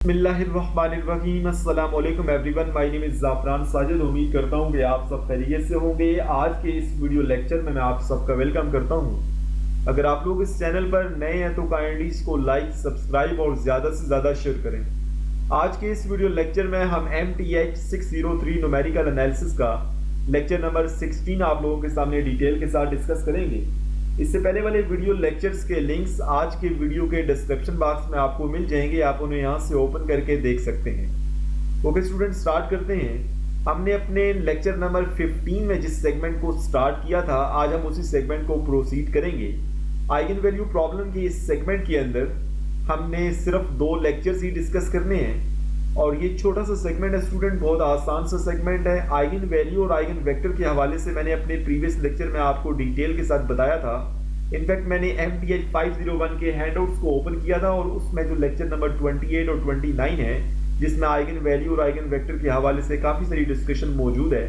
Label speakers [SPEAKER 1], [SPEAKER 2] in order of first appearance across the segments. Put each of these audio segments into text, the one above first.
[SPEAKER 1] बिस्मिल्लाहिर्रहमानिर्रहीम अस्सलाम वालेकुम everyone, my name is Zafran Sajid. उम्मीद करता हूँ कि आप सब खैरियत से होंगे। आज के इस वीडियो लेक्चर में मैं आप सबका वेलकम करता हूँ। अगर आप लोग इस चैनल पर नए हैं तो काइंडली इसको लाइक, सब्सक्राइब और ज़्यादा से ज़्यादा शेयर करें। आज के इस वीडियो लेक्चर में हम MTH 603 न्यूमेरिकल एनालिसिस का लेक्चर नंबर 16 आप लोगों के सामने डिटेल के साथ डिस्कस करेंगे। इससे पहले वाले वीडियो लेक्चर्स के लिंक्स आज के वीडियो के डिस्क्रिप्शन बॉक्स में आपको मिल जाएंगे, आप उन्हें यहाँ से ओपन करके देख सकते हैं। ओके स्टूडेंट, स्टार्ट करते हैं। हमने अपने लेक्चर नंबर 15 में जिस सेगमेंट को स्टार्ट किया था, आज हम उसी सेगमेंट को प्रोसीड करेंगे। आइगन वैल्यू प्रॉब्लम के इस सेगमेंट के अंदर हमने सिर्फ 2 लेक्चर्स ही डिस्कस करने हैं और ये छोटा सा सेगमेंट है स्टूडेंट, बहुत आसान सा सेगमेंट है। आइगन वैल्यू और आइगन वेक्टर के हवाले से मैंने अपने प्रीवियस लेक्चर में आपको डिटेल के साथ बताया था। इनफैक्ट मैंने MTH 501 के हैंडआउट्स को ओपन किया था और उसमें जो लेक्चर नंबर 28 और 29 है, जिसमें आइगन वैल्यू और आइगन वेक्टर के हवाले से काफ़ी सारी डिस्कशन मौजूद है,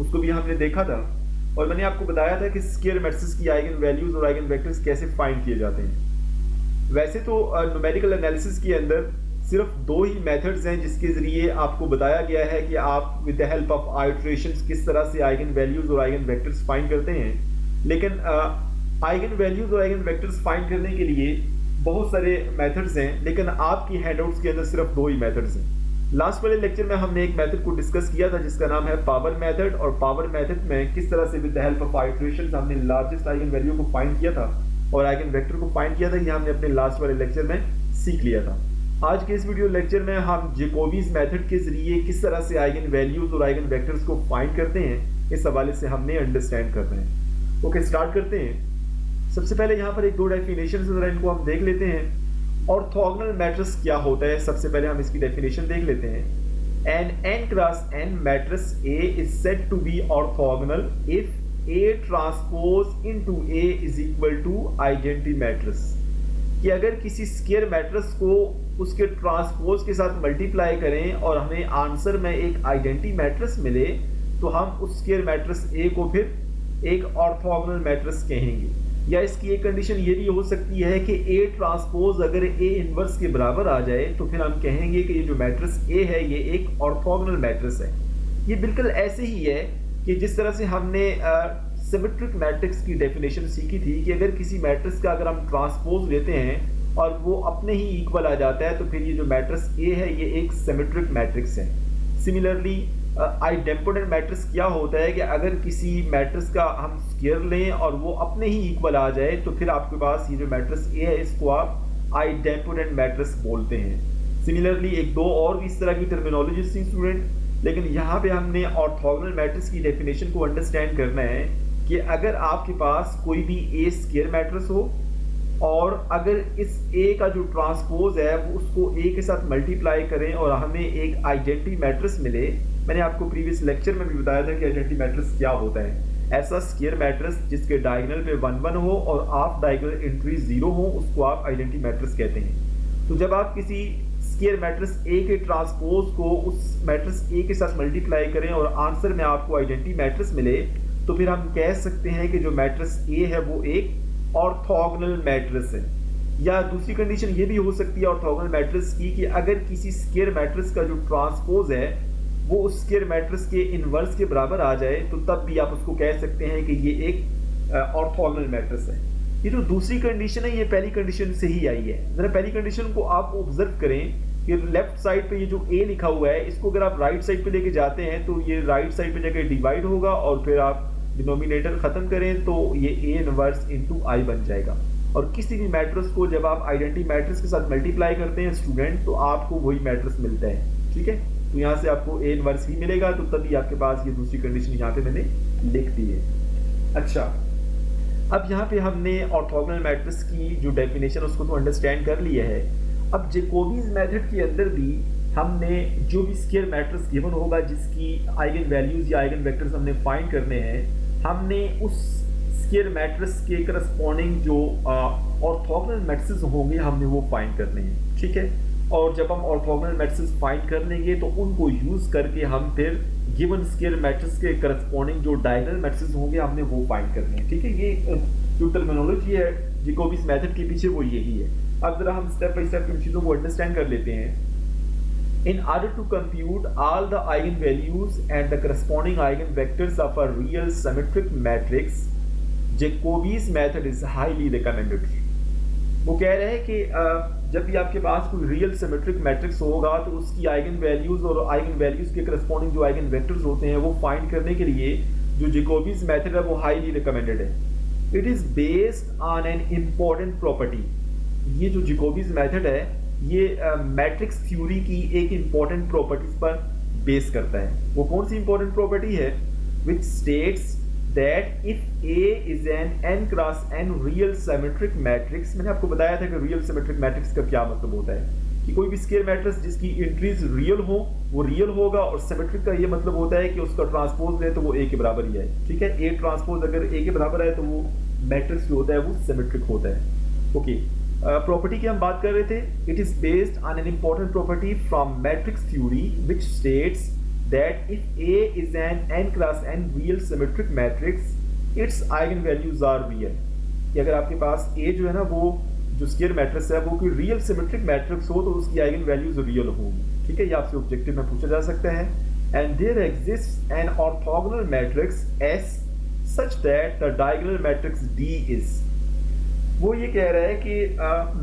[SPEAKER 1] उसको भी हमने देखा था। और मैंने आपको बताया था कि स्क्वायर मैट्रिसेस की आइगन वैल्यूज और आइगन वेक्टर्स कैसे फाइंड किए जाते हैं। वैसे तो न्यूमेरिकल एनालिसिस के अंदर सिर्फ 2 ही मेथड्स हैं जिसके ज़रिए आपको बताया गया है कि आप with the help of iterations किस तरह से आइगन वैल्यूज़ और आइगन वेक्टर्स फाइंड करते हैं। लेकिन आइगन वैल्यूज़ और आइगन वेक्टर्स फाइंड करने के लिए बहुत सारे मेथड्स हैं, लेकिन आपकी हैंडआउट्स के अंदर सिर्फ 2 ही मेथड्स हैं। लास्ट वाले लेक्चर में हमने एक मेथड को डिस्कस किया था जिसका नाम है पावर मेथड, और पावर मेथड में किस तरह से with the help of iterations हमने लार्जेस्ट आइगन वैल्यू को फाइंड किया था और आइगन वेक्टर को फाइंड किया था। ये हमने अपने लास्ट वाले लेक्चर में सीख लिया था। आज के इस वीडियो लेक्चर में हम जैकोबीज मेथड के जरिए किस तरह से आइगन वैल्यूज और आइगन वेक्टर्स को फाइंड करते हैं, इस हवाले से हमने अंडरस्टैंड करना है। ओके, स्टार्ट करते हैं। सबसे पहले यहाँ पर 1-2 डेफिनेशन जरा इनको हम देख लेते हैं। ऑर्थोगोनल मैट्रिक्स क्या होता है, सबसे पहले हम इसकी डेफिनेशन देख लेते हैं। An n cross n matrix A is said to be orthogonal if A transpose into A is equal to identity matrix. कि अगर किसी स्क्वायर मैट्रिक्स को उसके ट्रांसपोज के साथ मल्टीप्लाई करें और हमें आंसर में एक आइडेंटिटी मैट्रिक्स मिले, तो हम उस स्क्वायर मैट्रिक्स A को फिर एक ऑर्थोगोनल मैट्रिक्स कहेंगे। या इसकी एक कंडीशन ये भी हो सकती है कि A ट्रांसपोज अगर A इनवर्स के बराबर आ जाए तो फिर हम कहेंगे कि ये जो मैट्रिक्स A है ये एक ऑर्थोगोनल मैट्रिक्स है। ये बिल्कुल ऐसे ही है कि जिस तरह से हमने सिमेट्रिक मैट्रिक्स की डेफिनेशन सीखी थी कि अगर किसी मैट्रिक्स का अगर हम ट्रांसपोज लेते हैं और वो अपने ही इक्वल आ जाता है तो फिर ये जो मैट्रिक्स A है ये एक सिमेट्रिक मैट्रिक्स है। सिमिलरली आइडेम्पोटेंट मैट्रिक्स क्या होता है कि अगर किसी मैट्रिक्स का हम स्क्वायर लें और वो अपने ही इक्वल आ जाए तो फिर आपके पास ये जो मैट्रिक्स A है इसको आप आइडेम्पोटेंट मैट्रिक्स बोलते हैं। सिमिलरली 1-2 और भी इस तरह की टर्मिनोलॉजी थी स्टूडेंट, लेकिन यहाँ पे हमने ऑर्थोगोनल मैट्रिक्स की डेफिनेशन को अंडरस्टैंड करना है कि अगर आपके पास कोई भी A स्क्वायर मैट्रिक्स हो और अगर इस A का जो ट्रांसपोज है वो उसको A के साथ मल्टीप्लाई करें और हमें एक आइडेंटिटी मैट्रिक्स मिले। मैंने आपको प्रीवियस लेक्चर में भी बताया था कि आइडेंटिटी मैट्रिक्स क्या होता है। ऐसा स्क्वायर मैट्रिक्स जिसके डायगोनल पे 1-1 हो और ऑफ डायगोनल एंट्री 0 हो, उसको आप आइडेंटिटी मैट्रिक्स कहते हैं। तो जब आप किसी स्क्वायर मैट्रिक्स A के ट्रांसपोज को उस मैट्रिक्स A के साथ मल्टीप्लाई करें और आंसर में आपको आइडेंटिटी मैट्रिक्स मिले, तो फिर हम कह सकते हैं कि जो मैट्रिक्स A है वो एक ऑर्थोगोनल मैट्रिक्स है। या दूसरी कंडीशन ये भी हो सकती है ऑर्थोगोनल मैट्रिक्स की कि अगर किसी स्क्वायर मैट्रिक्स का जो ट्रांसपोज है वो उस स्क्वायर मैट्रिक्स के इनवर्स के बराबर आ जाए तो तब भी आप उसको कह सकते हैं कि ये एक ऑर्थोगोनल मैट्रिक्स है। ये जो दूसरी कंडीशन है ये पहली कंडीशन से ही आई है। जरा पहली कंडीशन को आप ऑब्जर्व करें कि लेफ्ट साइड पे ये जो A लिखा हुआ है इसको अगर आप राइट साइड पे लेके जाते हैं तो ये राइट साइड पे जाके डिवाइड होगा और फिर आप डिनोमिनेटर खत्म करें तो ये A इनवर्स इंटू I बन जाएगा। और किसी भी मैट्रिक्स को जब आप आइडेंटिटी मैट्रिक्स के साथ मल्टीप्लाई करते हैं स्टूडेंट तो आपको वही मैट्रिक्स मिलता है। ठीक है, तो यहाँ से आपको A इनवर्स ही मिलेगा, तो तभी आपके पास ये दूसरी कंडीशन यहाँ पे मैंने लिख दी है। अच्छा, अब यहाँ पे हमने ऑर्थोगोनल मैट्रिक्स की जो डेफिनेशन उसको तो अंडरस्टैंड कर लिया है। अब जैकोबीज मेथड के अंदर भी हमने जो भी स्क्वायर मैट्रिक्स गिवन होगा जिसकी आइगन वैल्यूज या आइगन वेक्टर्स हमने फाइंड करने हैं, हमने उस स्क्वायर मैट्रिक्स के करस्पॉन्डिंग जो ऑर्थोगोनल मैट्रिक्स होंगे हमने वो फाइंड करने हैं। ठीक है, और जब हम ऑर्थोगोनल मैट्रिक्स फाइंड कर लेंगे तो उनको यूज करके हम फिर गिवन स्क्वायर मैट्रिक्स के करस्पॉन्डिंग जो डायगोनल मैट्रिक्स होंगे हमने वो फाइंड करने हैं। ठीक है, ये जो टर्मिनोलॉजी है जैकोबीज मेथड के पीछे वो यही है। अब जरा हम स्टेप बाय स्टेप इन चीज़ों को अंडरस्टैंड कर लेते हैं। In order to compute all the eigenvalues and the corresponding eigenvectors of a real symmetric matrix, Jacobi's method is highly recommended. वो कह रहे हैं कि जब भी आपके पास कोई रियल सिमेट्रिक मैट्रिक्स होगा तो उसकी आइगन वैल्यूज और आइगन वैल्यूज के करस्पॉन्डिंग जो आइगन वेक्टर्स होते हैं वो फाइंड करने के लिए जो जैकोबीज मेथड है वो हाईली रिकमेंडेड है. It is based on an important property. ये जो जैकोबीज मेथड है ये मैट्रिक्स थ्योरी की एक इम्पॉर्टेंट प्रॉपर्टीज पर बेस करता है. वो कौन सी इंपॉर्टेंट प्रॉपर्टी है? Which states that if A is an n cross n real symmetric matrix, मैंने आपको बताया था कि real symmetric matrix का क्या मतलब होता है कि कोई भी स्केयर मैट्रिक्स जिसकी एंट्रीज रियल हो वो रियल होगा, और सिमेट्रिक का ये मतलब होता है कि उसका ट्रांसपोज ले तो वो A के बराबर ही है. ठीक है, A ट्रांसपोज अगर A के बराबर है तो वो मैट्रिक्स जो होता है वो सिमेट्रिक होता है. ओके, प्रॉपर्टी की हम बात कर रहे थे. It is based on an important property from matrix theory which states that if A is an n cross n real symmetric matrix, its eigenvalues are real. कि अगर आपके पास A जो है ना वो जो स्केयर मैट्रिक्स है वो कोई रियल सिमेट्रिक मैट्रिक्स हो तो उसकी आइगन वैल्यूज रियल होंगी. ठीक है, ये आपसे ऑब्जेक्टिव में पूछा जा सकता है. And there exists an orthogonal matrix S such that the diagonal matrix D is. वो ये कह रहा है कि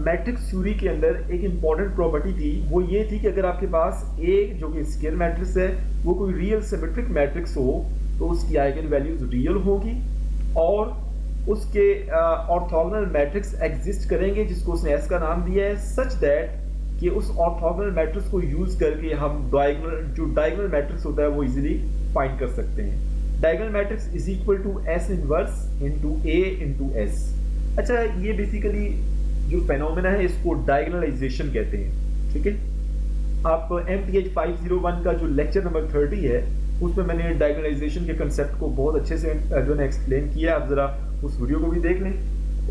[SPEAKER 1] मैट्रिक्स थ्योरी के अंदर एक इंपॉर्टेंट प्रॉपर्टी थी. वो ये थी कि अगर आपके पास A जो कि स्केयर मैट्रिक्स है वो कोई रियल सिमेट्रिक मैट्रिक्स हो तो उसकी आइगन वैल्यूज रियल होगी और उसके ऑर्थोगोनल मैट्रिक्स एग्जिस्ट करेंगे जिसको उसने S का नाम दिया है, सच दैट कि उस ऑर्थोगोनल मैट्रिक्स को यूज करके हम डायगोनल मैट्रिक्स होता है वो इजीली फाइंड कर सकते हैं. Diagonal matrix is equal to S inverse into A into S. अच्छा, ये बेसिकली जो फेनोमेना है इसको डायगोनलाइजेशन कहते हैं. ठीक है, आप MTH 501 का जो लेक्चर नंबर 30 है उसमें मैंने डायगोनलाइजेशन के कंसेप्ट को बहुत अच्छे से जो है एक्सप्लेन किया. आप जरा उस वीडियो को भी देख लें.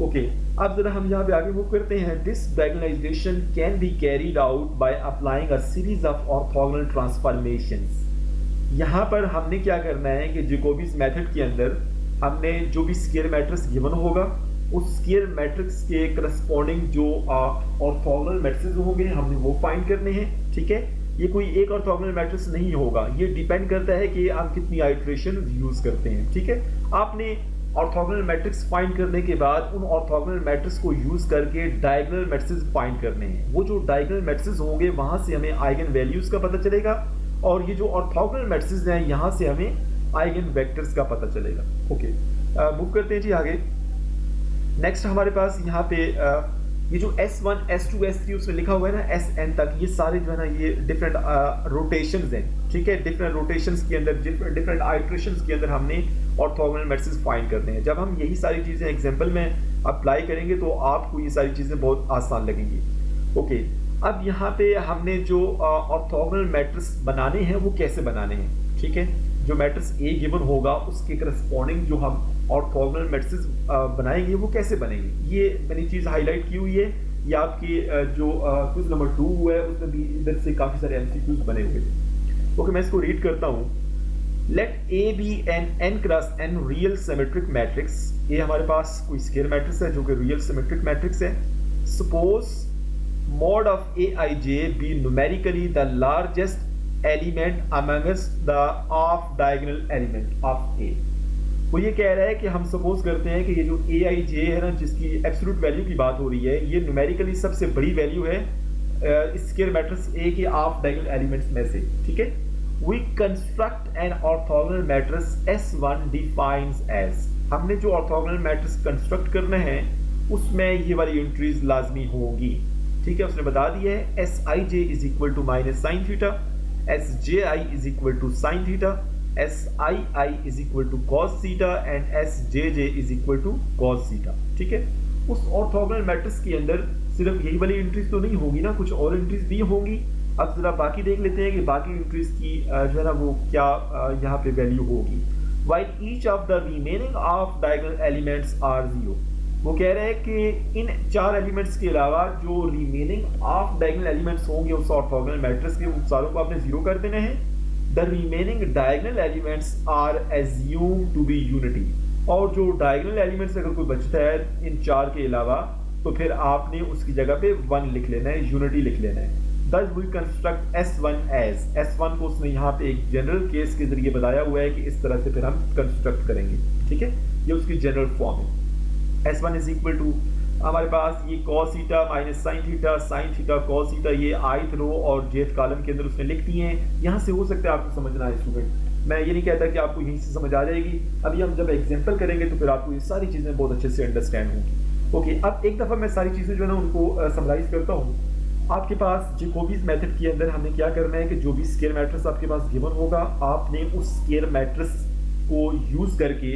[SPEAKER 1] ओके, अब जरा हम यहाँ पे आगे मूव करते हैं. This diagonalization can be carried out by applying a series of orthogonal transformations. यहाँ पर हमने क्या करना है कि जैकोबीज मेथड के अंदर हमने जो भी स्केयर मैट्रिक्स गिवन होगा उस स्केयर मैट्रिक्स के करस्पॉन्डिंग जो ऑर्थोगोनल मैट्रिक्स होंगे हमने वो फाइंड करने हैं. ठीक है, ये कोई एक ऑर्थोगोनल मैट्रिक्स नहीं होगा, ये डिपेंड करता है कि आप कितनी आइट्रेशन यूज करते हैं. ठीक है, आपने ऑर्थोगोनल मैट्रिक्स फाइंड करने के बाद उन ऑर्थोगोनल मैट्रिक्स को यूज करके डायगोनल मैट्रिक्स फाइंड करने हैं. वो जो डायगोनल मैट्रिक्स होंगे वहां से हमें आइगन वैल्यूज का पता चलेगा और ये जो ऑर्थोगोनल मैट्रिक्स हैं यहाँ से हमें आइगन वेक्टर्स का पता चलेगा. ओके, मूव करते हैं जी आगे. नेक्स्ट हमारे पास यहाँ पे ये जो S1, S2, S3 उसमें लिखा हुआ है ना Sn तक, ये सारे जो है ना ये डिफरेंट रोटेशंस हैं. ठीक है, डिफरेंट रोटेशंस के अंदर डिफरेंट आइट्रेशंस के अंदर हमने ऑर्थोगोनल मैट्रिक्स फाइंड करते हैं. जब हम यही सारी चीज़ें एग्जांपल में अप्लाई करेंगे तो आपको ये सारी चीज़ें बहुत आसान लगेंगी. ओके, अब यहाँ पे हमने जो ऑर्थोगोनल मैट्रिक्स बनाने हैं वो कैसे बनाने हैं. ठीक है, जो मैट्रिक्स A गिवन होगा उसके करस्पॉन्डिंग जो हम ऑर्थोगोनल मैट्रिक्स बनाएंगे वो कैसे बनेंगे, ये मैंने चीज़ हाईलाइट की हुई है. ये आपकी जो क्विज नंबर 2 है उसमें भी इधर से काफ़ी सारे MCQs बने हुए थे. ओके, मैं इसको रीड करता हूँ. Let A be an n cross n real symmetric matrix. ये हमारे पास कोई स्केयर मैट्रिक्स है जो कि रियल सिमेट्रिक मैट्रिक्स है. Suppose mod of Aij be numerically the largest element amongst the off diagonal element of A. वो ये कह रहा है कि हम सपोज करते हैं कि ये जो Aij है ना जिसकी एब्सोल्यूट वैल्यू की बात हो रही है ये न्यूमेरिकली सबसे बड़ी वैल्यू है स्केयर मैट्रिक्स A के ऑफ डायगोनल एलिमेंट्स में से. ठीक है, we construct an orthogonal matrix S1 defines as. हमने जो ऑर्थोगोनल मैट्रिक्स कंस्ट्रक्ट करना है उसमें ये वाली एंट्रीज लाजमी होंगी. ठीक है, उसने बता दिया है Sij is equal to minus sine theta, Sji is equal to sine theta, Sii is equal to cos theta and Sjj is equal to cos theta. ठीक है, उस ऑर्थोगोनल मैट्रिक्स के अंदर सिर्फ यही वाली एंट्रीज तो नहीं होगी ना, कुछ और एंट्रीज भी होंगी. अब जरा बाकी देख लेते हैं कि बाकी एंट्रीज की जो है ना वो क्या यहाँ पे वैल्यू होगी. while each of the remaining of diagonal elements are 0. वो कह रहे हैं कि इन 4 एलिमेंट्स के अलावा जो रिमेनिंग ऑफ डायगोनल एलिमेंट्स होंगे उस ऑर्थोगोनल मैट्रिक्स के उन सारों को आपने 0 कर देना है. The remaining diagonal elements are assumed to be unity. और जो डायगोनल एलिमेंट्स अगर कोई बचता है इन 4 के अलावा तो फिर आपने उसकी जगह पे 1 लिख लेना है, यूनिटी लिख लेना है. Thus we construct S1 as S1 को उसने यहाँ पे एक जनरल केस के जरिए बताया हुआ है कि इस तरह से फिर हम कंस्ट्रक्ट करेंगे, ठीक है। ये उसकी जनरल फॉर्म है। S1 इज इक्वल टू हमारे पास ये cos theta minus sin theta cos theta, ये ith रो और jth कॉलम के अंदर उसने लिख दिए हैं। यहाँ से हो सकता है आपको समझना है स्टूडेंट, मैं ये नहीं कहता कि आपको यहीं से समझ आ जाएगी। अभी हम जब एग्जाम्पल करेंगे तो फिर आपको ये सारी चीज़ें बहुत अच्छे से अंडरस्टैंड होंगी। ओके, अब एक दफ़ा मैं सारी चीज़ें जो है ना उनको समराइज करता हूँ। आपके पास जैकोबीज मेथड के अंदर हमें क्या करना है कि जो भी स्केयर मैट्रिक्स आपके पास गिवन होगा, आपने उस स्केयर मैट्रिक्स को यूज़ करके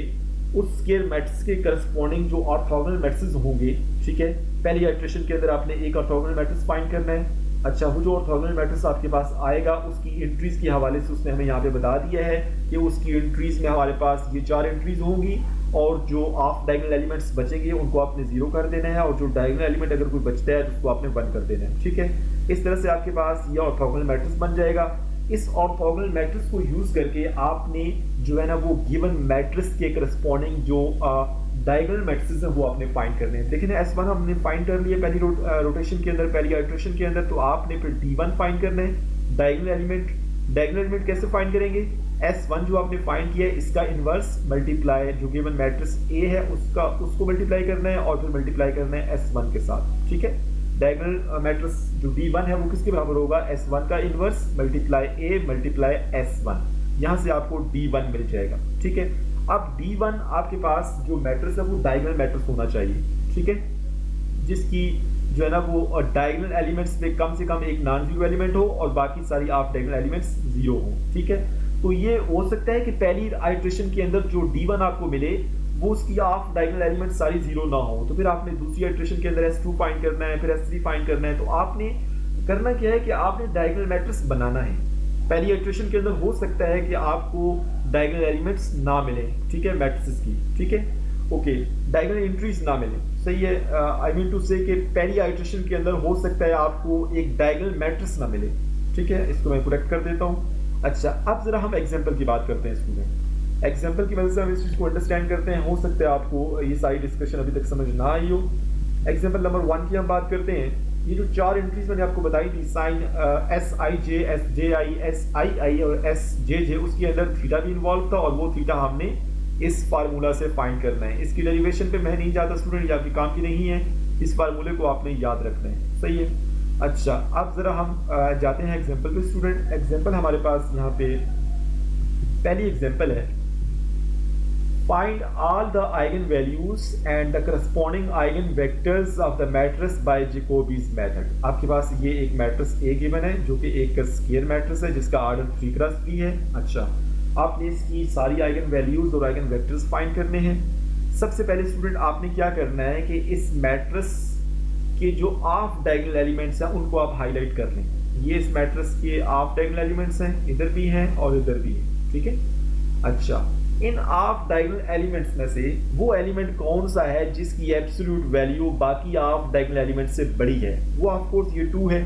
[SPEAKER 1] उस स्केयर मैट्रिक्स के करस्पॉन्डिंग जो ऑर्थोगोनल मैट्रिक्स होंगे, ठीक है, पहली इटरेशन के अंदर आपने एक ऑर्थोगोनल मैट्रिक्स फाइंड करना है। अच्छा, वो जो ऑर्थोगोनल मैट्रिक्स आपके पास आएगा उसकी एंट्रीज के हवाले से उसने हमें यहाँ पे बता दिया है कि उसकी एंट्रीज में हमारे पास ये 4 एंट्रीज होंगी और जो ऑफ डायगोनल एलिमेंट्स बचेंगे उनको आपने 0 कर देना है और जो डायगोनल एलिमेंट अगर कोई बचता है तो उसको आपने 1 कर देना है, ठीक है। इस तरह से आपके पास ये ऑर्थोगोनल मैट्रिक्स बन जाएगा। इस ऑर्थोगोनल मैट्रिक्स को यूज करके आपने जो है ना वो गिवन मैट्रिक्स के करस्पॉन्डिंग जो डायगोनल मैट्रिक्स हैं वो आपने फाइंड करने हैं। देखिए S1 हमने फाइंड कर लिया पहली रोटेशन के अंदर, पहली इटरेशन के अंदर, तो आपने फिर D1 फाइंड करना है डायगोनल एलिमेंट कैसे फाइंड करेंगे? S1 जो आपने फाइंड किया है इसका इनवर्स मल्टीप्लाई जो गिवन मैट्रिक्स A है उसको मल्टीप्लाई करना है और फिर मल्टीप्लाई करना है S1 के साथ, ठीक है। डायगोनल मैट्रिक्स जो D1 है वो किसके बराबर होगा? S1 का inverse multiply A multiply S1, यहाँ से आपको D1 मिल जाएगा, ठीक है। अब D1 आपके पास जो मैट्रिक्स है वो डायगोनल मैट्रिक्स होना चाहिए, ठीक है, जिसकी जो है ना वो डायगोनल एलिमेंट्स में कम से कम एक नॉन जीरो एलिमेंट हो और बाकी सारी आप डायगोनल एलिमेंट्स 0 हो, ठीक है। तो ये हो सकता है कि पहली आइट्रेशन के अंदर जो D1 आपको मिले वो उसकी ऑफ डायगोनल एलिमेंट सारी 0 ना हो, तो फिर आपने दूसरी आइट्रेशन के अंदर S2 फाइंड करना है, फिर S3 फाइंड करना है। तो आपने करना क्या है कि आपने डायगोनल मैट्रिक्स बनाना है। पहली इटरेशन के अंदर हो सकता है कि आपको डायगोनल एलिमेंट्स ना मिले, ठीक है, मैट्रिक्स की, ठीक है, ओके, डायगोनल एंट्रीज ना मिले, सही है। आई मीन टू से कि पहली इटरेशन के अंदर हो सकता है आपको एक डायगोनल मैट्रिक्स ना मिले, ठीक है। इसको मैं करेक्ट कर देता हूँ। अच्छा, अब जरा हम एग्जाम्पल की बात करते हैं स्टूडेंट। एग्जाम्पल की वजह से हम इस चीज़ को अंडरस्टैंड करते हैं। हो सकता है आपको ये सारी डिस्कशन अभी तक समझ ना आई हो। एग्जाम्पल नंबर 1 की हम बात करते हैं। ये जो 4 एंट्रीज मैंने आपको बताई थी, साइन SIJ, SJI, SII और SJJ, उसके अंदर थीटा भी इन्वॉल्व था और वो थीटा हमने इस फार्मूला से फाइंड करना है। इसकी डेरिवेशन पे मैं नहीं जाता स्टूडेंट, ये आपके काम की नहीं है, इस फार्मूले को आपने याद रखना है, सही है। अच्छा, अब जरा हम जाते हैं एग्जाम्पल पे स्टूडेंट। एग्जाम्पल हमारे पास यहाँ पे पहली एग्जाम्पल है, find all the eigenvalues and the corresponding eigenvectors of the matrix by Jacobi's method। आपके पास ये एक मैट्रिक्स A गिवन है जो कि एक स्केयर मैट्रिक्स है जिसका ऑर्डर 3x3 है। अच्छा, आपने इसकी सारी आइगन वैल्यूज और आइगन वेक्टर्स फाइंड करने हैं। सबसे पहले स्टूडेंट आपने क्या करना है कि इस मैट्रिक्स के जो ऑफ डायगोनल एलिमेंट्स हैं उनको आप हाईलाइट कर लें। ये इस मैट्रिक्स के ऑफ डायगोनल एलिमेंट्स हैं, इधर भी हैं और इधर भी हैं, ठीक है। अच्छा, इन ऑफ डायगोनल एलिमेंट्स में से वो एलिमेंट कौन सा है जिसकी एब्सोल्यूट वैल्यू बाकी ऑफ डायगोनल एलिमेंट से बड़ी है? वो ऑफ कोर्स ये 2 है।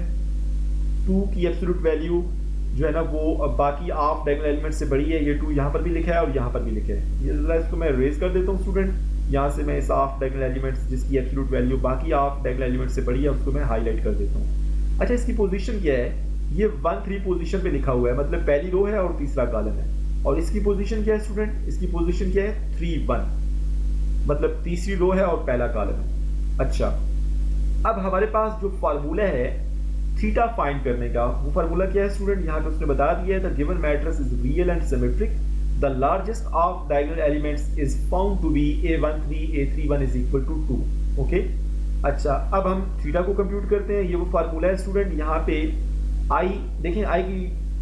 [SPEAKER 1] 2 की एब्सोल्यूट वैल्यू जो है ना वो बाकी ऑफ डायगोनल एलिमेंट से बड़ी है। ये 2 यहाँ पर भी लिखा है और यहाँ पर भी लिखा है। ये जरा इसको मैं रेज कर देता हूँ स्टूडेंट। यहाँ से मैं इस ऑफ डायगोनल एलिमेंट्स जिसकी एब्सोल्यूट वैल्यू बाकी ऑफ डायगोनल एलिमेंट से बड़ी है उसको मैं हाईलाइट कर देता हूँ। अच्छा, इसकी पोजीशन क्या है? ये 1-3 पोजीशन पे लिखा हुआ है, मतलब पहली रो है और तीसरा कॉलम है। और इसकी पोजीशन क्या है स्टूडेंट? इसकी पोजीशन क्या है? 3-1, मतलब तीसरी रो है और पहला कॉलम है। अच्छा, अब हमारे पास जो फार्मूला है थीटा फाइंड करने का, वो फार्मूला क्या है स्टूडेंट? यहाँ पे उसने बता दिया है, the given matrix is real and symmetric, the largest of diagonal elements is found to be A13 A31 is equal to 2। Okay, अच्छा, अब हम थीटा को कंप्यूट करते हैं। ये वो फार्मूला है स्टूडेंट। यहाँ पे आई देखें, आई की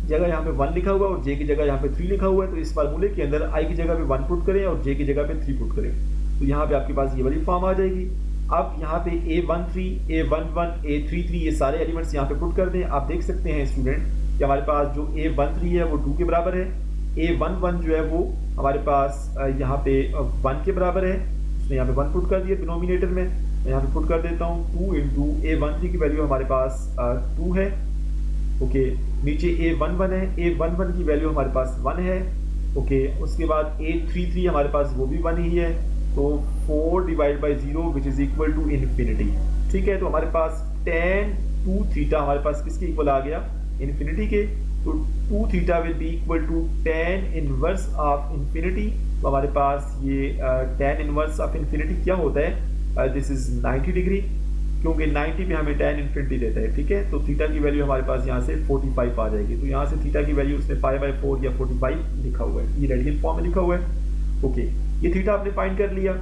[SPEAKER 1] जगह यहाँ पे 1 लिखा हुआ है और जे की जगह यहाँ पे 3 लिखा हुआ है। तो इस फार्मूले के अंदर आई की जगह पे 1 पुट करें और जे की जगह पे 3 पुट करें, तो यहाँ पे आपके पास ये वाली फॉर्म आ जाएगी। अब यहाँ पे A13 A11 A33 ये सारे एलिमेंट्स यहाँ पे पुट कर दें। आप देख सकते हैं स्टूडेंट कि हमारे पास जो A13 है वो 2 के बराबर है, A11 जो है वो हमारे पास यहाँ पे 1 के बराबर है। उसने यहाँ पे 1 पुट कर दिया डिनोमिनेटर में, मैं यहाँ पे पुट कर देता हूँ 2 इंटू A13 की वैल्यू हमारे पास 2 है। ओके, नीचे A11 है, A11 की वैल्यू हमारे पास 1 है। ओके, उसके बाद A33 हमारे पास वो भी 1 ही है, तो 4 divide by 0 which is equal to infinity. ठीक है, तो हमारे पास 10 2 थीटा हमारे पास किसके इक्वल आ गया, इन्फिनिटी के। तो 2 theta will be equal to tan inverse of infinity. तो हमारे पास ये tan इनवर्स ऑफ इन्फिनिटी क्या होता है, दिस इज 90 डिग्री, क्योंकि 90 में हमें tan इन्फिनिटी देता है, ठीक है। तो थीटा की वैल्यू हमारे पास यहाँ से 45 आ जाएगी। तो यहाँ से थीटा की वैल्यू उसने π/4 या 45 लिखा हुआ है, ये रेडियन फॉर्म में लिखा हुआ है। ओके, ये थीटा आपने फाइंड कर लिया।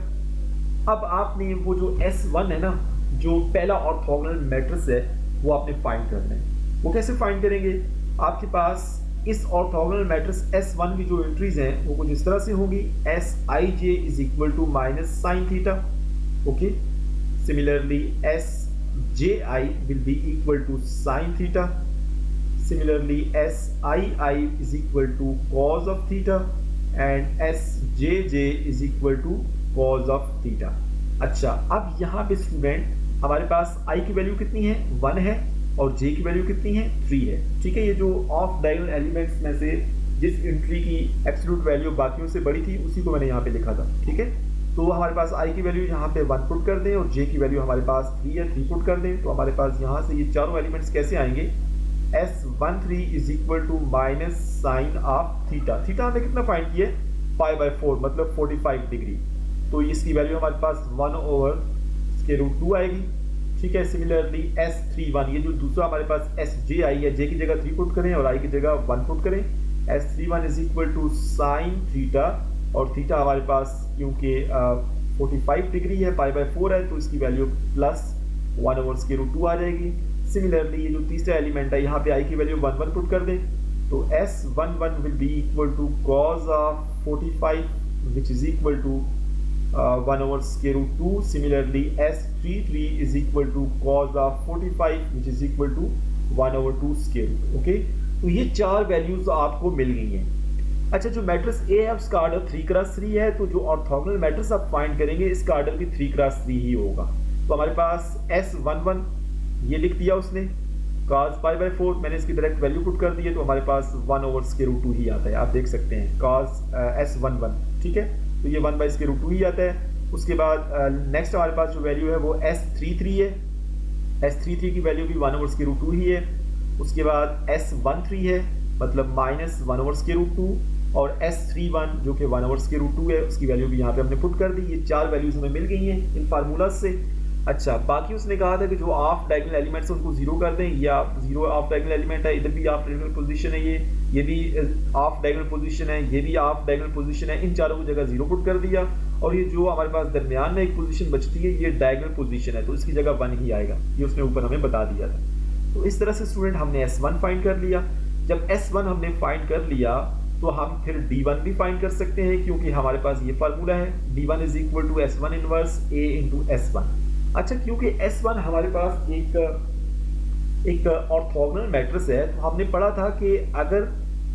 [SPEAKER 1] अब आपने वो जो S1 है ना, जो पहला ऑर्थोगोनल मैट्रिक्स है, वो आपने फाइंड करना है। वो कैसे फाइंड करेंगे, आपके पास इस ऑर्थोगोनल मैट्रिक्स S1 की जो एंट्रीज हैं वो कुछ इस तरह से होंगी, Sij is equal to minus sine theta. Okay, similarly Sji will be equal to sin theta. Similarly, Sii is equal to cos of theta and Sjj is equal to cos of theta. अच्छा, अब यहाँ पे student हमारे पास i की value कितनी है, 1 है, और j की वैल्यू कितनी है, 3 है, ठीक है। ये जो ऑफ डायगोनल एलिमेंट्स में से जिस एंट्री की एब्सोल्यूट वैल्यू बाकियों से बड़ी थी उसी को मैंने यहाँ पे लिखा था, ठीक है। तो हमारे पास i की वैल्यू यहाँ पे 1 पुट कर दें और j की वैल्यू हमारे पास 3 है, 3 पुट कर दें। तो हमारे पास यहाँ से ये चारों एलिमेंट्स कैसे आएंगे, S13 is equal to minus sine of theta. Theta हमने कितना फाइंड किया, π/4 मतलब 45 डिग्री। तो इसकी वैल्यू हमारे पास 1/√2 आएगी, ठीक है। सिमिलरली S31, ये जो दूसरा हमारे पास Sj आई है, j की जगह 3 पुट करें और i की जगह 1 पुट करें। S31 is equal to sine theta, और थीटा हमारे पास क्योंकि 45 डिग्री है, π/4 है, तो इसकी वैल्यू प्लस 1/√2 आ जाएगी। सिमिलरली ये जो तीसरा एलिमेंट है, यहाँ पे i की वैल्यू 1 पुट कर दें, तो S11 will be equal to cos of 45 which is equal to 1/√2। Similarly S33 is equal to cos of 45 which is equal to 1/2√। Okay, तो ये चार वैल्यूज आपको मिल गई हैं। अच्छा, जो मैट्रिक्स A है उसका ऑर्डर 3x3 है, तो जो ऑर्थोगोनल मैट्रिक्स आप फाइंड करेंगे इसका ऑर्डर भी 3x3 ही होगा। तो हमारे पास S11 ये लिख दिया उसने, cos π/4 मैंने इसकी डायरेक्ट वैल्यू पुट कर दी है, तो हमारे पास 1/√2 ही आता है, आप देख सकते हैं cos S11, ठीक है। तो ये 1/√2 ही आता है। उसके बाद नेक्स्ट हमारे पास जो वैल्यू है वो S33 है, S33 की वैल्यू भी 1/√2 ही है। उसके बाद S13 है, मतलब माइनस 1/√2, और S31 जो कि 1/√2 है, उसकी वैल्यू भी यहाँ पे हमने पुट कर दी। ये चार वैल्यूज हमें मिल गई हैं इन फार्मूला से। अच्छा, बाकी उसने कहा था कि जो ऑफ डायगोनल एलिमेंट्स हैं उनको जीरो कर दें, या जीरो ऑफ डायगोनल एलिमेंट है, इधर भी ऑफ डायगोनल पोजीशन है, ये भी ऑफ डायगोनल पोजीशन है, ये भी ऑफ डायगोनल पोजीशन है, इन चारों की जगह जीरो पुट कर दिया। और ये जो हमारे पास दरमियान में एक पोजीशन बचती है, ये डायगोनल पोजीशन है, तो इसकी जगह 1 ही आएगा, ये उसने ऊपर हमें बता दिया था। तो इस तरह से स्टूडेंट हमने S1 फाइंड कर लिया। जब S1 हमने फाइंड कर लिया तो हम फिर D1 भी फाइंड कर सकते हैं, क्योंकि हमारे पास ये फार्मूला है, D1 is equal to S1 inverse A into S1। अच्छा, क्योंकि S1 हमारे पास एक ऑर्थोगोनल मैट्रिक्स है, तो हमने पढ़ा था कि अगर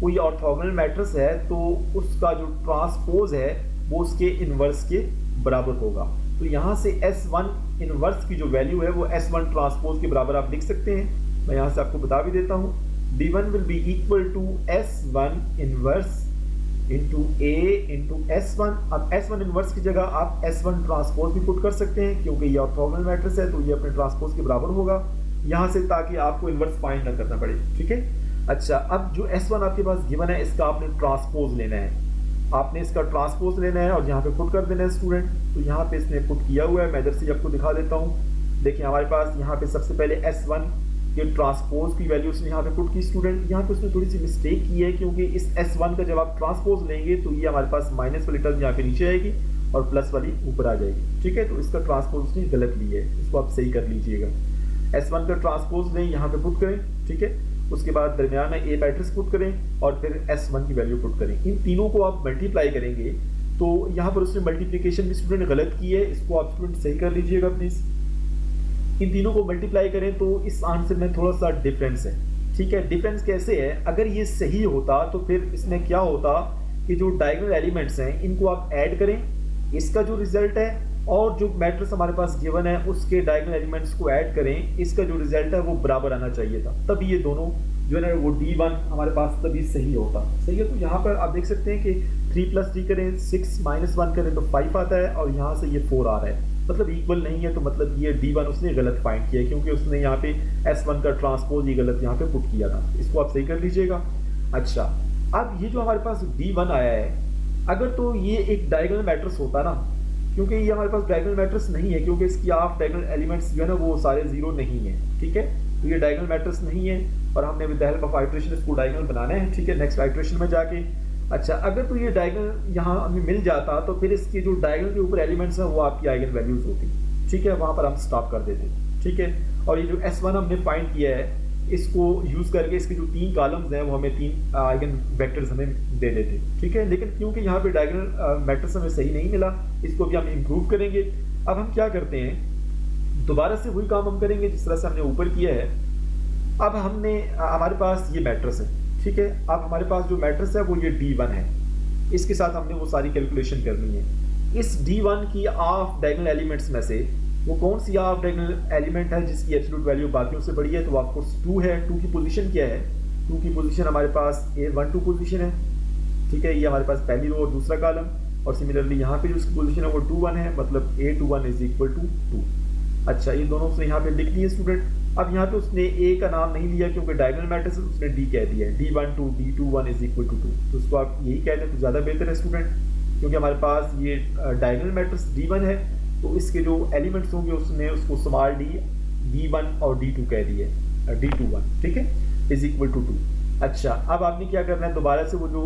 [SPEAKER 1] कोई ऑर्थोगोनल मैट्रिक्स है तो उसका जो ट्रांसपोज है वो उसके इनवर्स के बराबर होगा। तो यहाँ से S1 इनवर्स की जो वैल्यू है वो S1 ट्रांसपोज के बराबर आप लिख सकते हैं। मैं यहाँ से आपको बता भी देता हूँ, D1 will be equal to S1 inverse into A into S1। अब S1 इनवर्स की जगह आप S1 ट्रांसपोज भी पुट कर सकते हैं, क्योंकि ये ऑर्थोगोनल मैट्रिक्स है तो ये अपने ट्रांसपोज के बराबर होगा यहाँ से, ताकि आपको इनवर्स फाइंड ना करना पड़े, ठीक है। अच्छा, अब जो S1 आपके पास गिवन है इसका आपने ट्रांसपोज लेना है, आपने इसका ट्रांसपोज लेना है और यहाँ पे पुट कर देना है स्टूडेंट। तो यहाँ पे इसने पुट किया हुआ है, मैं इधर से आपको दिखा देता हूँ। देखिए हमारे पास यहाँ पे सबसे पहले S1 के ट्रांसपोज की वैल्यू उसने यहाँ पे पुट की स्टूडेंट। यहाँ पे उसने थोड़ी सी मिस्टेक की है, क्योंकि इस S1 का जब आप ट्रांसपोज लेंगे तो ये हमारे पास माइनस वाली टर्म यहाँ पे नीचे आएगी और प्लस वाली ऊपर आ जाएगी, ठीक है। तो इसका ट्रांसपोज उसने गलत ली है, इसको आप सही कर लीजिएगा। S1 का ट्रांसपोज लें, यहाँ पे पुट करें, ठीक है। उसके बाद दरमियान में A मैट्रिक्स पुट करें और फिर S1 की वैल्यू पुट करें। इन तीनों को आप मल्टीप्लाई करेंगे, तो यहाँ पर उसने मल्टीप्लिकेशन भी स्टूडेंट गलत की है, इसको आप स्टूडेंट सही कर लीजिएगा प्लीज। इन तीनों को मल्टीप्लाई करें तो इस आंसर में थोड़ा सा डिफरेंस है, ठीक है। डिफरेंस कैसे है, अगर ये सही होता तो फिर इसमें क्या होता कि जो डायगोनल एलिमेंट्स हैं इनको आप ऐड करें, इसका जो रिजल्ट है और जो मैट्रिक्स हमारे पास गिवन है उसके डायगोनल एलिमेंट्स को ऐड करें, इसका जो रिजल्ट है वो बराबर आना चाहिए था, तब ये दोनों जो है ना वो D1 हमारे पास तभी सही होता, सही है। तो यहाँ पर आप देख सकते हैं कि 3 + 3 करें 6 - 1 करें तो 5 आता है और यहाँ से ये 4 आ रहा है। मतलब इक्वल नहीं है, तो मतलब ये D1 उसने गलत फाइंड किया क्योंकि उसने यहाँ पे S1 का ट्रांसपोज ही गलत यहाँ पे पुट किया था। इसको आप सही कर लीजिएगा। अच्छा, अब ये जो हमारे पास D1 आया है, अगर तो ये एक डायगोनल मैट्रिक्स होता ना, क्योंकि ये हमारे पास डायगोनल मैट्रिक्स नहीं है, क्योंकि इसकी हाफ डायगोनल एलिमेंट्स जो है ना वो सारे जीरो नहीं है। ठीक है, तो ये डायगोनल मैट्रिक्स नहीं है और हमने with the help of iteration इसको डायगोनल बनाना है। ठीक है, नेक्स्ट आइट्रेशन में जाके। अच्छा, अगर तो ये डायगोनल यहाँ हमें मिल जाता तो फिर इसके जो डायगोनल के ऊपर एलिमेंट्स हैं वो आपकी आइगन वैल्यूज होती। ठीक है, वहाँ पर हम स्टॉप कर देते। ठीक है, और ये जो S1 हमने फाइंड किया है, इसको यूज़ करके इसके जो 3 कॉलम्स हैं वो हमें 3 आइगन वेक्टर्स हमें दे देते। ठीक है, लेकिन क्योंकि यहाँ पे डायगोनल मैट्रिक्स हमें सही नहीं मिला, इसको भी हम इम्प्रूव करेंगे। अब हम क्या करते हैं, दोबारा से वही काम हम करेंगे जिस तरह से हमने ऊपर किया है। अब हमने हमारे पास ये मैट्रिक्स है। ठीक है, अब हमारे पास जो मैट्रिक्स है वो ये D1 है, इसके साथ हमने वो सारी कैलकुलेशन करनी है। इस D1 की हाफ डायगोनल एलिमेंट्स में से वो कौन सी हाफ डायगोनल एलिमेंट है जिसकी एब्सोल्यूट वैल्यू बाकियों से बड़ी है, तो ऑफकोर्स 2 है। 2 की पोजीशन क्या है, 2 की पोजीशन हमारे पास A12 पोजीशन है। ठीक है, ये हमारे पास पहली रो और दूसरा कॉलम, और सिमिलरली यहाँ पे जो उसकी पोजीशन है वो 2 1 है, मतलब A21 इज इक्वल टू 2। अच्छा, ये दोनों उसने यहाँ पे लिख दिए स्टूडेंट। अब यहाँ पे उसने A का नाम नहीं लिया क्योंकि डायगोनल मैट्रिक्स उसने D कह दिया है, D12 D21 is equal to 2, तो उसको आप यही कह दें तो ज़्यादा बेहतर है स्टूडेंट, क्योंकि हमारे पास ये डायगोनल मैट्रिक्स D1 है, तो इसके जो एलिमेंट्स होंगे उसने उसको स्मॉल d D1 और D2 कह दिए, D21। ठीक है, इज इक्वल टू 2। अच्छा, अब आपने क्या करना है, दोबारा से वो जो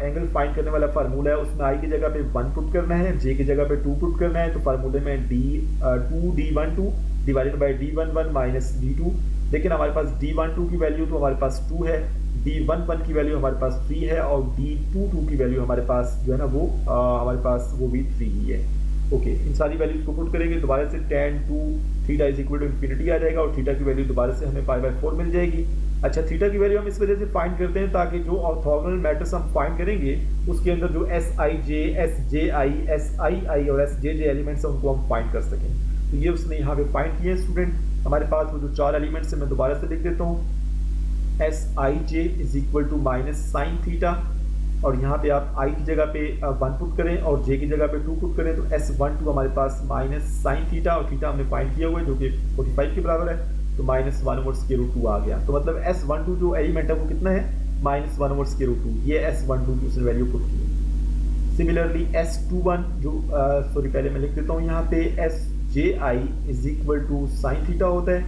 [SPEAKER 1] एंगल फाइंड करने वाला फार्मूला है उसमें I की जगह पे 1 पुट करना है, J की जगह पे 2 पुट करना है, तो फार्मूले में 2D12 divided by D11 minus D2। लेकिन हमारे पास D12 की वैल्यू तो हमारे पास 2 है, D11 की वैल्यू हमारे पास 3 है, और D22 की वैल्यू हमारे पास जो है ना वो हमारे पास वो भी 3 ही है। ओके, इन सारी वैल्यूज को पुट करेंगे, दोबारा से tan 2 theta is equal to infinity आ जाएगा, और थीटा की वैल्यू दोबारा से हमें π/4 मिल जाएगी। अच्छा, थीटा की वैल्यू हम इस वजह से फाइंड करते हैं ताकि जो ऑर्थोगोनल मैट्रिक्स हम फाइंड करेंगे उसके अंदर जो Sij, Sji, Sii और Sjj एलिमेंट्स हैं उनको हम फाइंड कर सकें। तो ये उसने यहाँ पे फाइंड किए स्टूडेंट। हमारे पास वो जो 4 एलिमेंट्स हैं मैं दोबारा से लिख देता हूँ, Sij is equal to minus sine theta, और यहाँ पे आप I की जगह पे 1 पुट करें और J की जगह पे 2 पुट करें, तो S12 हमारे पास माइनस साइन थीटा, और थीटा हमने फाइंड किया हुआ है जो कि 45 के बराबर है, तो -1/√2 आ गया। तो मतलब S12 जो एलिमेंट है वो कितना है, -1/√2। ये S12 की उसने वैल्यू पुट की। सिमिलरली S21 जो पहले मैं लिख देता हूँ यहाँ पे, Sji is equal to sine theta होता है,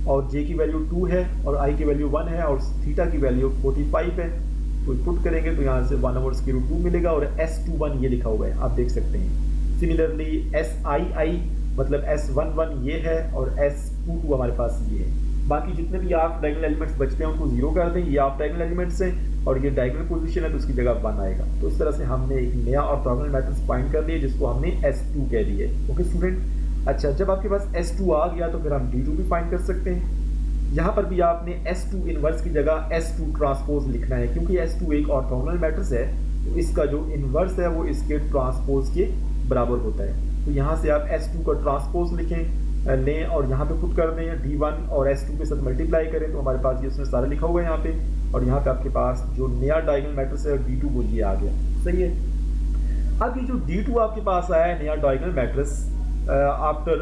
[SPEAKER 1] और J की वैल्यू 2 है और I की वैल्यू 1 है, और थीटा की वैल्यू 45 है, तो पुट करेंगे तो यहाँ से 1/√2 मिलेगा, और S21 ये लिखा हुआ है आप देख सकते हैं। सिमिलरली Sii मतलब S11 ये है, और S22 हमारे पास ये है। बाकी जितने भी हाफ डायगोनल एलिमेंट्स बचते हैं उनको 0 कर दें, ये हाफ डायगोनल एलिमेंट्स हैं और ये डायगोनल पोजीशन है तो उसकी जगह 1 आएगा। तो इस तरह से हमने एक नया ऑर्थोगोनल मैट्रिक्स फाइंड कर लिया जिसको हमने S2 कह दिया है। ओके स्टूडेंट, अच्छा जब आपके पास S2 आ गया तो फिर हम D2 भी फाइंड कर सकते हैं। यहाँ पर भी आपने S2 इनवर्स की जगह S2 ट्रांसपोज लिखना है, क्योंकि S2 एक ऑर्थोगोनल मैट्रिक्स है तो इसका जो इनवर्स है वो इसके ट्रांसपोज के बराबर होता है। तो यहाँ से आप S2 का ट्रांसपोज लें और यहाँ पे पुट कर दें D1 और S2 के साथ मल्टीप्लाई करें, तो हमारे पास ये उसने सारा लिखा हुआ है यहाँ पे, और यहाँ पे आपके पास जो नया डायगोनल मैट्रिक्स है D2 वो ये आ गया। सही है। अब ये जो D2 आपके पास आया है नया diagonal matrix after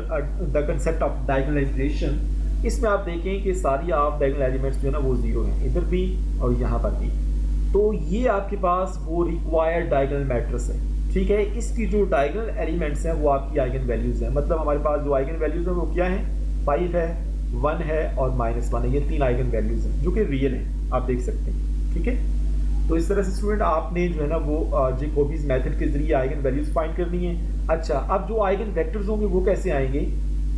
[SPEAKER 1] the concept of diagonalization, इसमें आप देखें कि सारी हाफ डायगोनल एलिमेंट्स जो है ना वो 0 हैं, इधर भी और यहाँ पर भी। तो ये आपके पास वो रिक्वायर्ड डायगोनल मैट्रिक्स है। ठीक है, इसकी जो डायगोनल एलिमेंट्स हैं वो आपकी आइगन वैल्यूज हैं, मतलब हमारे पास जो आइगन वैल्यूज हैं वो क्या है, 5 है, 1 है और -1 है। ये 3 आइगन वैल्यूज हैं जो कि रियल हैं, आप देख सकते हैं। ठीक है, तो इस तरह से स्टूडेंट आपने जो है ना वो जैकोबीज मेथड के जरिए आइगन वैल्यूज फाइंड करनी है। अच्छा, अब जो आइगन वेक्टर्स होंगे वो कैसे आएंगे,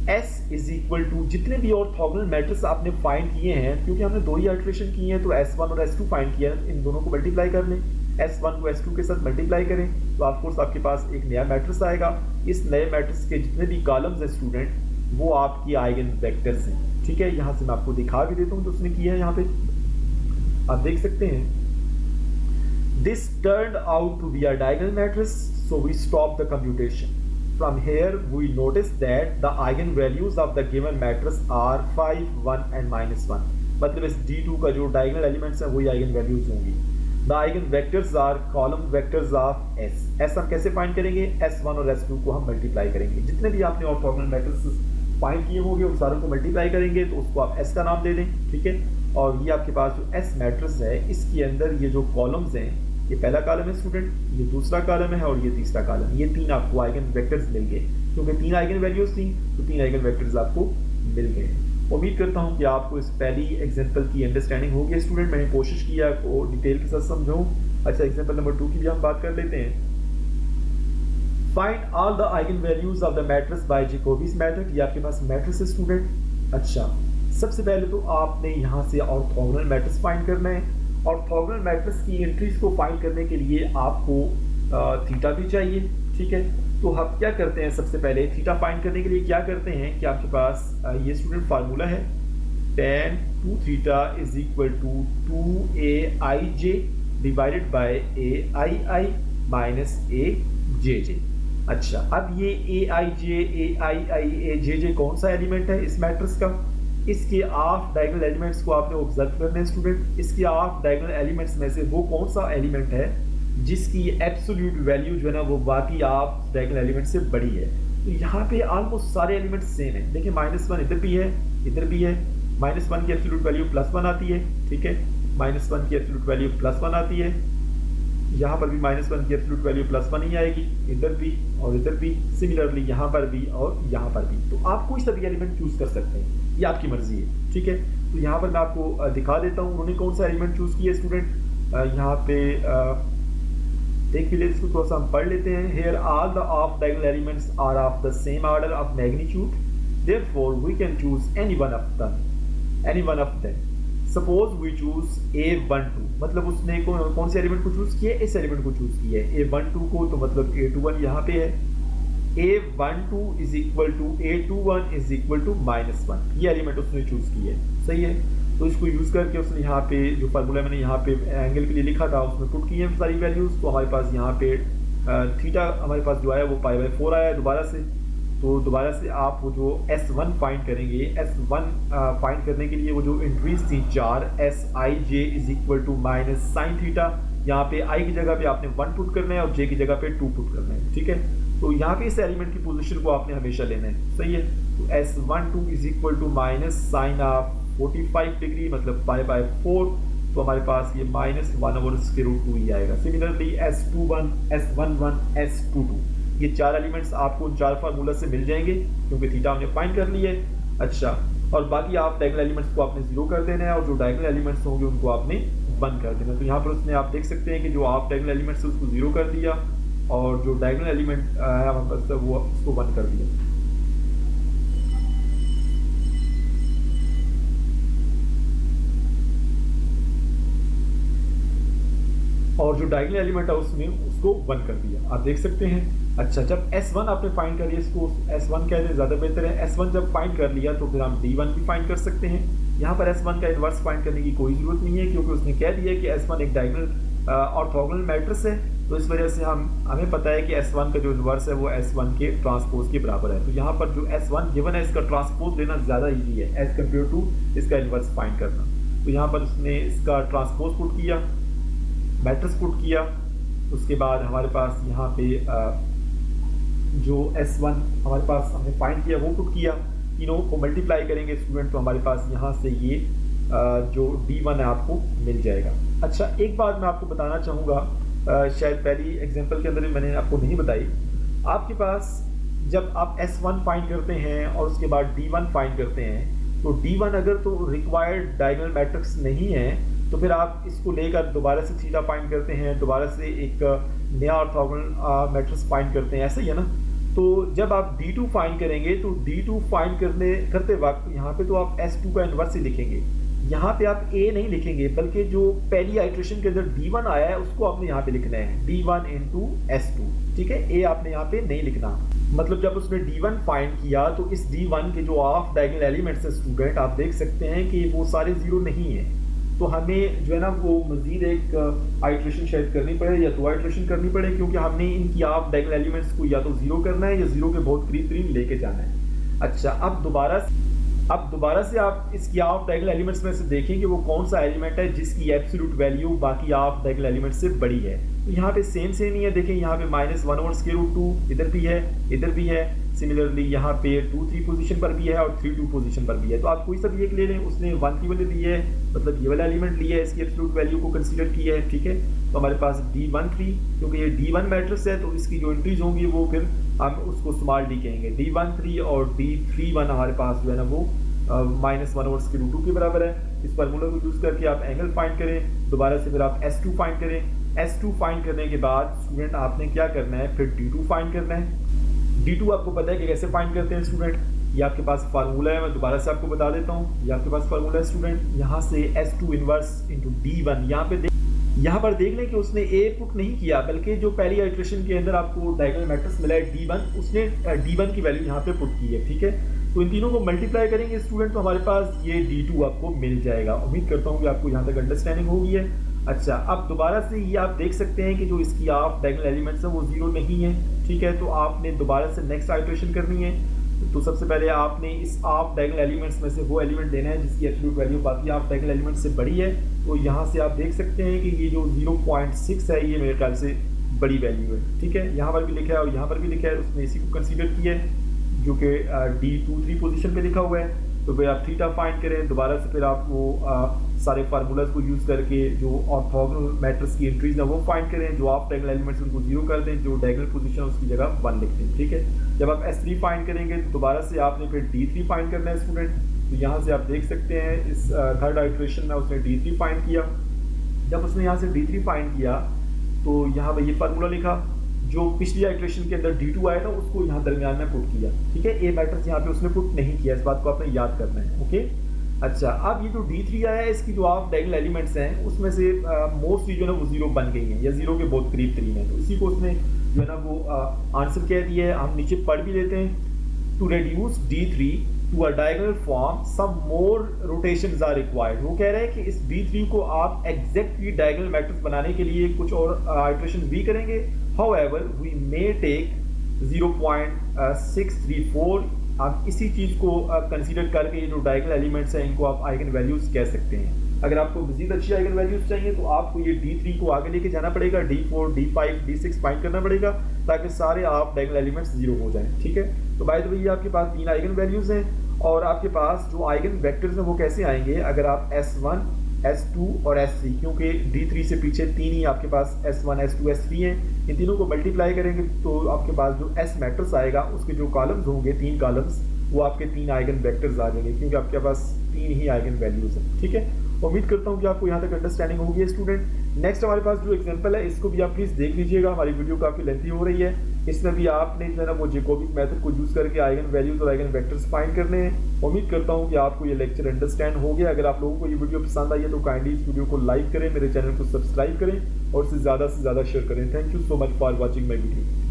[SPEAKER 1] S इज इक्वल टू जितने भी ऑर्थोगोनल मैट्रिक्स आपने फाइंड किए हैं, क्योंकि हमने 2 ही अल्ट्रेशन किए हैं तो S1 और S2 फाइंड किया है, इन दोनों को मल्टीप्लाई कर लें, S1 को S2 के साथ मल्टीप्लाई करें तो ऑफकोर्स आपके पास एक नया मैट्रिक्स आएगा। इस नए मैट्रिक्स के जितने भी कॉलम्स हैं स्टूडेंट वो आपकी आइगन वेक्टर्स हैं। ठीक है, यहाँ से मैं आपको दिखा भी देता हूँ तो उसने किया है, यहाँ पे आप देख सकते हैं। This turned out to be a diagonal matrix, so we stop the computation. From here we notice that the eigenvalues of the given matrix are 5, 1 and -1। मतलब इस D2 का जो डायगोनल एलिमेंट्स हैं वही आइगन वैल्यूज होंगी। The eigen vectors are column vectors of S हम कैसे find करेंगे, S1 और S2 को हम मल्टीप्लाई करेंगे, जितने भी आपने ऑर्थोगोनल मैट्रिसेस फाइंड किए होंगे उन सारों को मल्टीप्लाई करेंगे तो उसको आप S का नाम दे दें, ठीक है। और ये आपके पास जो S मैट्रिक्स है इसके अंदर ये जो कॉलम्स हैं, ये पहला कॉलम है स्टूडेंट, ये दूसरा कॉलम है और ये तीसरा कॉलम, ये तीन आपको आइगन वेक्टर्स मिल गए, क्योंकि तीन आइगन वैल्यूज थी तो तीन आइगन वेक्टर्स आपको मिल गए। उम्मीद करता हूँ कि आपको इस पहली एग्जांपल की अंडरस्टैंडिंग होगी स्टूडेंट। मैंने कोशिश किया आपको डिटेल के साथ समझाऊँ। अच्छा, एग्जांपल नंबर 2 की भी हम बात कर लेते हैं। Find all the eigen values of the matrix by Jacobi's method. ये आपके पास मैट्रिक्स है स्टूडेंट। अच्छा, सबसे पहले तो आपने यहाँ से ऑर्थोगोनल मैट्रिक्स फाइंड करना है। ऑर्थोगोनल मैट्रिक्स की एंट्रीज को फाइंड करने के लिए आपको थीटा भी चाहिए, ठीक है। तो हम क्या करते हैं, सबसे पहले थीटा फाइंड करने के लिए क्या करते हैं कि आपके पास ये स्टूडेंट फार्मूला है, tan 2 theta is equal to 2aij divided by ai minus aj। अच्छा, अब ये aij aii aj कौन सा एलिमेंट है इस मैट्रिक्स का, इसके ऑफ डायगोनल एलिमेंट्स को आपने ऑब्जर्व करना है स्टूडेंट। इसके ऑफ डायगोनल एलिमेंट्स में से वो कौन सा एलिमेंट है जिसकी एब्सोल्यूट वैल्यू जो है ना वो बाकी आप डायगोनल एलिमेंट से बड़ी है। तो यहाँ पे ऑलमोस्ट सारे एलिमेंट्स सेम है। देखिए -1 इधर भी है, इधर भी है। -1 की एब्सोल्यूट वैल्यू +1 आती है, ठीक है। -1 की एब्सोल्यूट वैल्यू +1 आती है। यहाँ पर भी -1 की एब्सोल्यूट वैल्यू +1 ही आएगी, इधर भी और इधर भी, सिमिलरली यहाँ पर भी और यहाँ पर भी। तो आप कोई सा भी एलिमेंट चूज कर सकते हैं, ये आपकी मर्जी है, ठीक है। तो यहाँ पर मैं आपको दिखा देता हूँ उन्होंने कौन सा एलिमेंट चूज किया स्टूडेंट। यहाँ पे देख लीजिए, इसको थोड़ा सा हम पढ़ लेते हैं। Here all the off diagonal elements are of the same order of magnitude, therefore we can choose any one of them. Suppose we choose A12, मतलब उसने कौन से एलिमेंट को चूज किया है, इस एलिमेंट को चूज किया है A12 को, तो मतलब A21 यहाँ पे है। A12 is equal to A21 is equal to -1, ये एलिमेंट उसने चूज किया है, सही है। तो इसको यूज करके उसने यहाँ पे जो फार्मूला मैंने यहाँ पे एंगल के लिए लिखा था उसमें पुट किए हैं सारी वैल्यूज। तो हमारे पास यहाँ पे थीटा हमारे पास जो आया वो π/4 आया दोबारा से। तो दोबारा से आप वो जो S1 फाइंड करेंगे, S1 फाइंड करने के लिए वो जो एंट्रीज थी 4 Sij is equal to minus sine theta, यहाँ पे i की जगह पे आपने 1 पुट करना है और j की जगह पे 2 पुट करना है, ठीक है। तो यहाँ पे इस एलिमेंट की पोजीशन को आपने हमेशा लेना है, सही है। तो S12 is equal to minus sine of 45 degree मतलब π/4, तो हमारे पास ये -1/√2 ही आएगा। सिमिलरली S21 S11 S22 ये चार एलिमेंट्स आपको चार फार्मूला से मिल जाएंगे क्योंकि थीटा हमने फाइंड कर ली है। अच्छा, और बाकी आप डायगोनल एलिमेंट्स को आपने 0 कर देना है और जो डायगोनल एलिमेंट्स होंगे उनको आपने 1 कर देना है। तो यहाँ पर उसने आप देख सकते हैं कि जो आप डायगोनल एलिमेंट्स है उसको 0 कर दिया और जो डायगोनल एलिमेंट है हमारे पास वो उसको 1 कर दिया। और जो डायगोनल एलिमेंट है उसमें उसको 1 कर दिया, आप देख सकते हैं। अच्छा, जब S1 आपने फाइंड कर लिया, इसको S1 कह दें ज़्यादा बेहतर है। S1 जब फाइंड कर लिया तो फिर हम D1 भी फाइंड कर सकते हैं। यहाँ पर S1 का इन्वर्स फाइंड करने की कोई ज़रूरत नहीं है क्योंकि उसने कह दिया कि S1 एक डायगोनल ऑर्थोगोनल मैट्रिक्स है, तो इस वजह से हमें पता है कि S1 का जो इन्वर्स है वो S1 के ट्रांसपोज के बराबर है। तो यहाँ पर जो S1 गिवन है इसका ट्रांसपोज लेना ज़्यादा ईजी है एज कम्पेयर टू इसका इन्वर्स फाइंड करना। तो यहाँ पर उसने इसका ट्रांसपोज पुट किया, मैट्रिक्स पुट किया, उसके बाद हमारे पास यहाँ पे जो S1 हमारे पास हमने फाइंड किया वो पुट किया, तीनों को मल्टीप्लाई करेंगे स्टूडेंट, तो हमारे पास यहाँ से ये जो D1 है आपको मिल जाएगा। अच्छा, एक बात मैं आपको बताना चाहूँगा, शायद पहली एग्जांपल के अंदर मैंने आपको नहीं बताई। आपके पास जब आप S1 फाइंड करते हैं और उसके बाद D1 फाइंड करते हैं, तो D1 अगर तो रिक्वायर्ड डायगोनल मैट्रिक्स नहीं है तो फिर आप इसको लेकर दोबारा से थीटा फाइंड करते हैं, दोबारा से एक नया ऑर्थोगोनल मैट्रिक्स फाइंड करते हैं, ऐसा ही है ना। तो जब आप D2 फाइंड करेंगे तो D2 फाइंड करते वक्त यहाँ पे तो आप S2 का इन्वर्स ही लिखेंगे, यहाँ पे आप A नहीं लिखेंगे बल्कि जो पहली आइट्रेशन के अंदर D1 आया है उसको आपने यहाँ पे लिखना है, D1 into S2, ठीक है। A आपने यहाँ पे नहीं लिखना। मतलब जब उसने D1 फाइंड किया तो इस D1 के जो ऑफ डायगोनल एलिमेंट्स हैं स्टूडेंट, आप देख सकते हैं कि वो सारे 0 नहीं है। तो हमें जो है ना वो मजीद एक आइट्रेशन शायद करनी पड़े या 2 आइट्रेशन करनी पड़े क्योंकि हमने इनकी ऑफ डायगोनल एलिमेंट्स को या तो 0 करना है या 0 के बहुत करीब लेके जाना है। अच्छा, अब दोबारा अब दोबारा से आप इसकी ऑफ डायगोनल एलिमेंट्स में से देखें कि वो कौन सा एलिमेंट है जिसकी एब्सोल्यूट वैल्यू बाकी ऑफ डायगोनल एलिमेंट से बड़ी है। तो यहाँ पे सेम ही है, देखें यहाँ पे -1/√2 इधर भी है, इधर भी है। सिमिलरली यहाँ पे 2 3 पोजीशन पर भी है और 3 2 पोजीशन पर भी है। तो आप कोई सा भी एक ले लें, उसने 1 की वैल्यू ली है, मतलब ये वाला एलिमेंट लिया है, इसकी एब्सोल्यूट वैल्यू को कंसीडर किया है, ठीक है। तो हमारे पास D13, क्योंकि ये D1 मैट्रिक्स है तो इसकी जो एंट्रीज होंगी वो फिर हम उसको स्मॉल d कहेंगे। D13 और D31 हमारे पास जो है ना वो -1/√2 के बराबर है। इस फार्मूला को यूज़ करके आप एंगल फाइंड करें, दोबारा से फिर आप S2 फाइंड करें। S2 फाइंड करने के बाद स्टूडेंट आपने क्या करना है, फिर D2 फाइंड करना है। D2 आपको पता है कि कैसे फाइंड करते हैं स्टूडेंट, ये आपके पास फार्मूला है, मैं दोबारा से आपको बता देता हूँ। ये आपके पास फार्मूला है स्टूडेंट, यहाँ से S2 इनवर्स इंटू D1। यहाँ पर देख लें कि उसने A पुट नहीं किया, बल्कि जो पहली आइट्रेशन के अंदर आपको डायगोनल मैट्रिक्स मिला है D1, उसने D1 की वैल्यू यहाँ पे पुट की है, ठीक है। तो इन तीनों को मल्टीप्लाई करेंगे स्टूडेंट, तो हमारे पास ये D2 आपको मिल जाएगा। उम्मीद करता हूँ कि आपको यहाँ तक अंडरस्टैंडिंग होगी है। अच्छा, अब दोबारा से ये आप देख सकते हैं कि जो इसकी ऑफ डायगोनल एलिमेंट्स है वो 0 नहीं है, ठीक है। तो आपने दोबारा से नेक्स्ट आइट्रेशन करनी है। तो सबसे पहले आपने इस ऑफ डायगोनल एलिमेंट्स में से वो एलिमेंट लेना है जिसकी एब्सोल्यूट वैल्यू बाकी ऑफ डायगोनल एलिमेंट्स से बड़ी है। तो यहाँ से आप देख सकते हैं कि ये जो 0.6 है ये मेरे ख्याल से बड़ी वैल्यू है, ठीक है। यहाँ पर भी लिखा है और यहाँ पर भी लिखा है, उसने इसी को कंसीडर किया है जो कि D23 पोजीशन पे लिखा हुआ है। तो फिर आप थीटा फाइंड करें, दोबारा से फिर आप वो सारे फार्मूलाज को यूज़ करके जो ऑर्थोगोनल मैट्रिक्स की एंट्रीज है वो फाइंड करें, जो ऑफ डायगोनल एलिमेंट्स उनको 0 कर दें, जो डायगोनल पोजीशन है उसकी जगह 1 लिख दें, ठीक है। जब आप S3 फाइंड करेंगे तो दोबारा से आपने फिर D3 फाइंड करना है स्टूडेंट। तो यहाँ से आप देख सकते हैं इस थर्ड आइट्रेशन में उसने D3 फाइंड किया। जब उसने यहाँ से D3 फाइंड किया तो यहाँ पर ये फार्मूला लिखा, जो पिछली आइट्रेशन के अंदर D2 आया था उसको यहाँ दरमियान में पुट किया, ठीक है। A मैट्रिक्स यहाँ पे उसने पुट नहीं किया, इस बात को आपने याद करना है, ओके। अच्छा, अब ये जो D3 आया है इसकी जो ऑफ डायगोनल एलिमेंट्स हैं उसमें से मोस्टली जो है ना वो 0 बन गई हैं या 0 के बहुत करीब तरीन है। तो इसी को उसने जो है ना वो आंसर कह दिया है। हम नीचे पढ़ भी लेते हैं, to reduce D3 to a diagonal form some more rotations are required. वो कह रहे हैं कि इस D3 को आप एग्जैक्टली डायगोनल मैट्रिक्स बनाने के लिए कुछ और आइट्रेशन भी करेंगे। However, we may take 0.634। आप इसी चीज़ को कंसीडर करके ये जो डायगोनल एलिमेंट्स हैं इनको आप आइगन वैल्यूज़ कह सकते हैं। अगर आपको मज़ीद अच्छी आइगन वैल्यूज़ चाहिए तो आपको ये D3 को आगे लेके जाना पड़ेगा, D4 D5 D6 फाइंड करना पड़ेगा ताकि सारे आप डायगोनल एलिमेंट्स 0 हो जाएं, ठीक है। तो बाय द वे ये आपके पास 3 आइगन वैल्यूज़ हैं और आपके पास जो आइगन वेक्टर्स हैं वो कैसे आएंगे, अगर आप S1 S2 और S3, क्योंकि D3 से पीछे 3 ही आपके पास S1 S2 S3 हैं, इन तीनों को मल्टीप्लाई करेंगे तो आपके पास जो S मैट्रिक्स आएगा उसके जो कॉलम्स होंगे 3 कॉलम्स, वो आपके 3 आइगन वेक्टर्स आ जाएंगे, क्योंकि आपके पास 3 ही आइगन वैल्यूज हैं, ठीक है। उम्मीद करता हूँ कि आपको यहाँ तक अंडरस्टैंडिंग होगी स्टूडेंट। नेक्स्ट हमारे पास जो एग्जांपल है इसको भी आप प्लीज़ देख लीजिएगा, हमारी वीडियो काफ़ी लेंथी हो रही है। इसमें भी आपने जो है ना वो जैकोबिक मेथड को यूज़ करके आइगन वैल्यूज और आइगन वेक्टर्स फाइंड करने हैं। उम्मीद करता हूँ कि आपको ये लेक्चर अंडरस्टैंड हो गया। अगर आप लोगों को ये वीडियो पसंद आई है तो काइंडली इस वीडियो को लाइक करें, मेरे चैनल को सब्सक्राइब करें और इसे ज़्यादा से ज़्यादा शेयर करें। Thank you so much for watching my video.